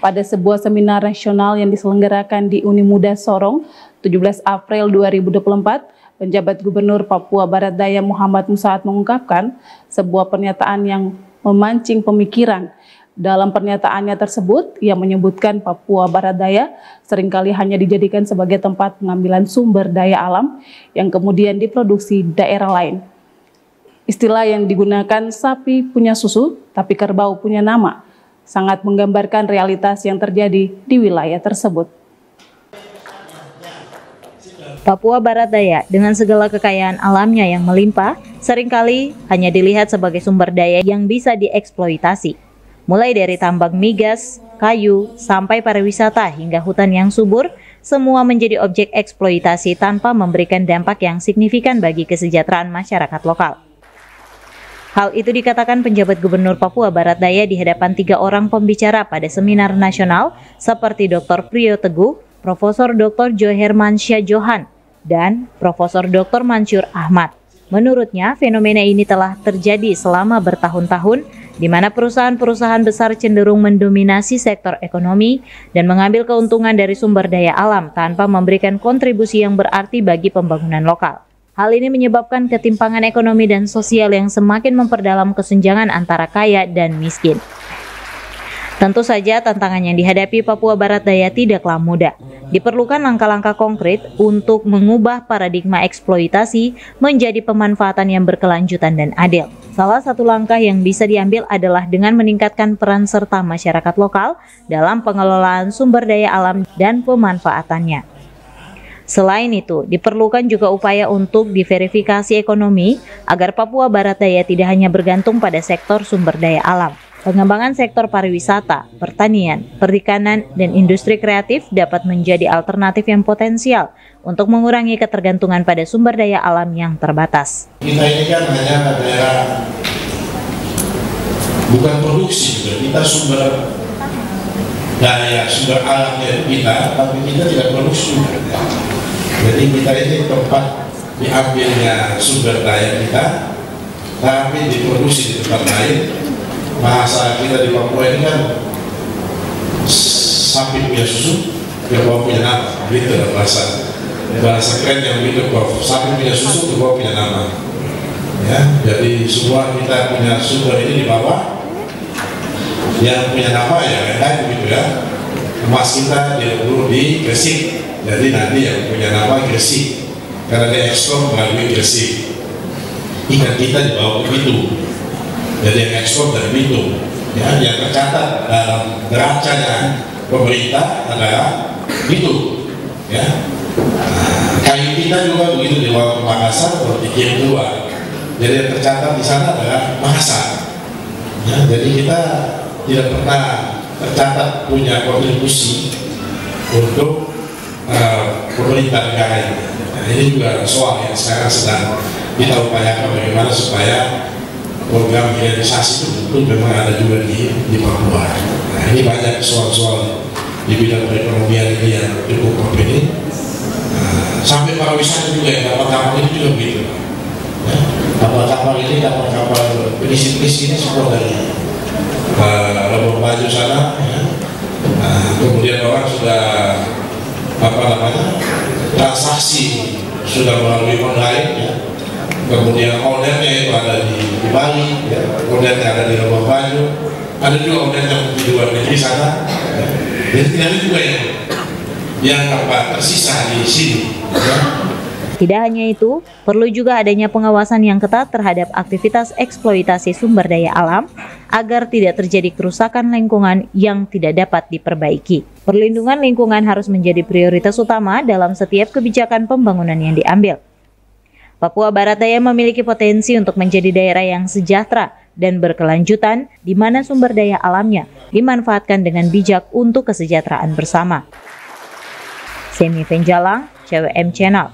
pada sebuah seminar nasional yang diselenggarakan di Unimuda Sorong 17 April 2024, penjabat Gubernur Papua Barat Daya Muhammad Musaat mengungkapkan sebuah pernyataan yang memancing pemikiran. Dalam pernyataannya tersebut, ia menyebutkan Papua Barat Daya seringkali hanya dijadikan sebagai tempat pengambilan sumber daya alam yang kemudian diproduksi daerah lain. Istilah yang digunakan sapi punya susu, tapi kerbau punya nama, sangat menggambarkan realitas yang terjadi di wilayah tersebut. Papua Barat Daya dengan segala kekayaan alamnya yang melimpah, seringkali hanya dilihat sebagai sumber daya yang bisa dieksploitasi. Mulai dari tambang migas, kayu, sampai pariwisata hingga hutan yang subur, semua menjadi objek eksploitasi tanpa memberikan dampak yang signifikan bagi kesejahteraan masyarakat lokal. Hal itu dikatakan penjabat Gubernur Papua Barat Daya di hadapan 3 orang pembicara pada seminar nasional seperti Dr. Priyo Teguh, Profesor Dr. Johermansyah Johan, dan Profesor Dr. Mansur Ahmad. Menurutnya, fenomena ini telah terjadi selama bertahun-tahun, di mana perusahaan-perusahaan besar cenderung mendominasi sektor ekonomi dan mengambil keuntungan dari sumber daya alam tanpa memberikan kontribusi yang berarti bagi pembangunan lokal. Hal ini menyebabkan ketimpangan ekonomi dan sosial yang semakin memperdalam kesenjangan antara kaya dan miskin. Tentu saja tantangan yang dihadapi Papua Barat Daya tidaklah mudah. Diperlukan langkah-langkah konkret untuk mengubah paradigma eksploitasi menjadi pemanfaatan yang berkelanjutan dan adil. Salah satu langkah yang bisa diambil adalah dengan meningkatkan peran serta masyarakat lokal dalam pengelolaan sumber daya alam dan pemanfaatannya. Selain itu, diperlukan juga upaya untuk diverifikasi ekonomi agar Papua Barat Daya tidak hanya bergantung pada sektor sumber daya alam. Pengembangan sektor pariwisata, pertanian, perikanan, dan industri kreatif dapat menjadi alternatif yang potensial untuk mengurangi ketergantungan pada sumber daya alam yang terbatas. Kita ini kan hanya daerah bukan produksi, kita sumber daya, sumber alamnya itu kita, tapi kita tidak produksi. Jadi kita ini tempat diambilnya sumber daya kita, tapi diproduksi di tempat lain. Bahasa kita di Papua ini kan sapi punya susu, kerbau punya nama, gitu bahasa keren yang begitu, sapi punya susu, kerbau punya nama. Ya, jadi semua kita punya sumber ini di bawah, yang punya nama ya kan begitu ya. Emas kita dulu di Gresik, jadi nanti yang punya nama Gresik, karena dia ekspor melalui Gresik. Ikan kita dibawa ke Bitung. Jadi yang ekspor dari Bitung, ya, yang tercatat dalam neracanya pemerintah adalah Bitung, ya. Kayu kita juga begitu dibawa ke Makassar atau dikirim keluar. Jadi yang tercatat di sana adalah Makassar. Ya, jadi kita tidak pernah tercatat punya kontribusi untuk pemerintah negara ini. Nah, ini juga soal yang sekarang sedang kita upayakan bagaimana supaya program hilirisasi itu betul memang ada juga di Papua. Nah, ini banyak soal-soal di bidang perekonomian ini yang cukup penting. Sampai pariwisata juga ya, kapal-kapal ini juga begitu. Ya, kapal-kapal ini, kapal-kapal penisi-penisi ini semua dari Labuan Bajo sana. Ya. Kemudian orang sudah transaksi sudah melalui online. Ya. Kemudian ownernya itu ada di Bali, ya. Ownernya ada di Labuan Bajo, ada juga owner yang di luar negeri sana. Ya. Jadi tidak ada juga yang tersisa di sini. Ya. Tidak hanya itu, perlu juga adanya pengawasan yang ketat terhadap aktivitas eksploitasi sumber daya alam agar tidak terjadi kerusakan lingkungan yang tidak dapat diperbaiki. Perlindungan lingkungan harus menjadi prioritas utama dalam setiap kebijakan pembangunan yang diambil. Papua Barat Daya memiliki potensi untuk menjadi daerah yang sejahtera dan berkelanjutan di mana sumber daya alamnya dimanfaatkan dengan bijak untuk kesejahteraan bersama. Semi Penjalang, CWM Channel.